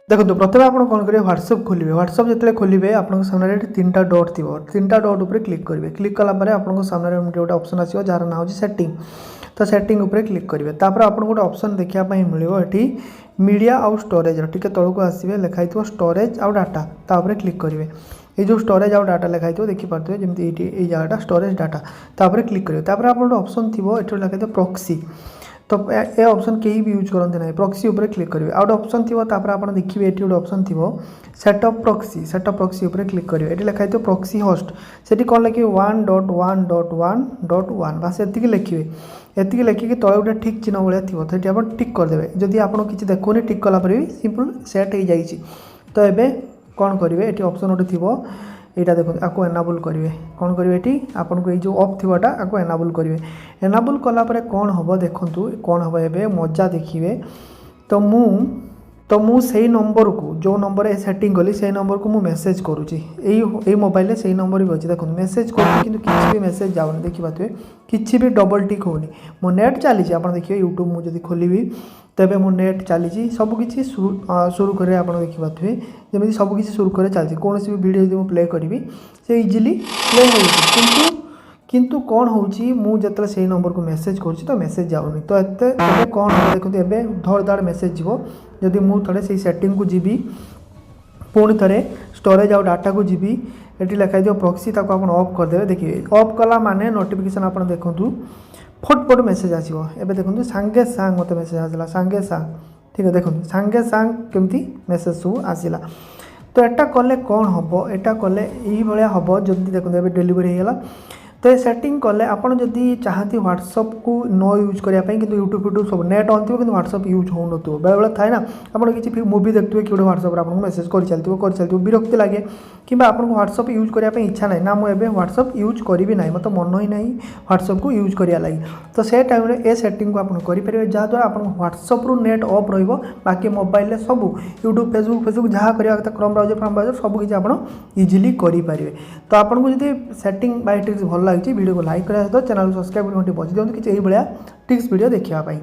देखो प्रथम आप कौन करेंगे व्हाट्सएप खोलिए व्हाट्सएप जो खोलिए आपको सामने तीन डट थी तीन डट उपर क्लिक करेंगे क्लिक कलापर आपको सामने गोटे ऑप्शन आसो जार ना हो सेटिंग तो सेटिंग उपर क्लिक करेंगे तापर आपको गोटे ऑप्शन देखापी मिले ये मीडिया आउ स्टोरेज टी तौक आसवे लिखाई स्टोरेज आउ डाटा तापर क्लिक करेंगे ये जो स्टोरेज आउ डाटा लिखाई देखिपे जमी ये जगह स्टोरेज डाटा तापर क्लिक करेंगे तापर आप ऑप्शन थी ये लिखाई प्रॉक्सी तो ये ऑप्शन कहीं भी यूज करते ना प्रॉक्सी उपर क्लिक करेंगे आउट ऑप्शन थी आप देखिए ये गोटे ऑप्शन थी सेटअप प्रॉक्सी उपर क्लिक करेंगे ये लिखाई प्रॉक्सी होस्ट से कौन लिखे 1.1.1.1 बस ये लिखे ये लिखिकी तले गोटे ठीक चिन्ह भाया थी तो आप टिक करदे जदि आप किसी देखुनि टिक कलापर भी सिंपल सेट हो जाइए तो ये कौन करेंगे ये ऑप्शन गोटे थी यहाँ देखो आपको एनाबल करेंगे कौन करेंगे ये आपको ये जो ऑफ थीटा आपको एनाबल करेंगे एनाबल कलापर कौन हम देखूँ कौन हम ए मजा देखिए तो मु से नंबर को जो नंबर सेटिंग कली से नंबर को मु मेसेज करुँची यही मोबाइल से नंबर भी अच्छी देखो मेसेज कर किसी भी मेसेज जाऊनी देखिए किसी भी डबल टिक होनी मो नेट चली आप देखिए यूट्यूब मुझे खोलि तेबे मो नेट चली सबकि शुरू कर देखिए जमी सबकि शुरू कर चलती कौन भी वीडियो जो प्ले करी से इजिली प्ले हो किंतु कौन होते से नंबर को मेसेज कर तो मेसेज जाऊनी तो ये कौन हम देखते ए धड़ धाड़ मेसेज जीव जदि मुझे से सेटिंग को जीवी पुणी थे स्टोरेज आउ डाटा को जीवी ये लिखाई प्रॉक्सी ताको आप ऑफ करदे देखिए ऑफ कला माने नोटिफिकेशन आप देखूँ फटफट मेसेज आसो एबे देखो सांगे सांग मत मेसेज आसला सांगे सांग ठीक है देखो सांगे सांग केमती मेसेज सब आसला तो एटा कले कौन हम एटा कले यही भाया हम जल्दी देखो ए डेलीवरी होगा तो ये सेटिंग कले आपड़ जदि चाहती व्हाट्सअप को न यूज करने कि यूट्यूब सब नेट ऑन थी व्हाट्सअप यूज हो न बेले बेले थाए ना आप किसी मूवी देखते कि व्हाट्सअप आपको मेसेज कर चलती विरक्ति लगे कि आपको व्हाट्सअप यूज करने इच्छा ना मुझे व्हाट्सअप यूज करी ना मतलब मन ही ना व्हाट्सअप को यूज करा लगी तो से टाइम ये सेटिंग को आप करेंगे जहाँद्वारा आप व्हाट्सअप रु नेट ऑफ बाकी मोबाइल सब यूट्यूब फेसबुक जहाँ करवा क्रोम ब्राउजर सबकि आप इजिली करेंगे तो आपको जब सेटिंग बाय ट्रिक्स भल लगी वीडियो को लाइक करा सहित चैनल को सब्सक्राइब कर बजी दिखाँ किसी भाया ट्रिक्स वीडियो देखापी।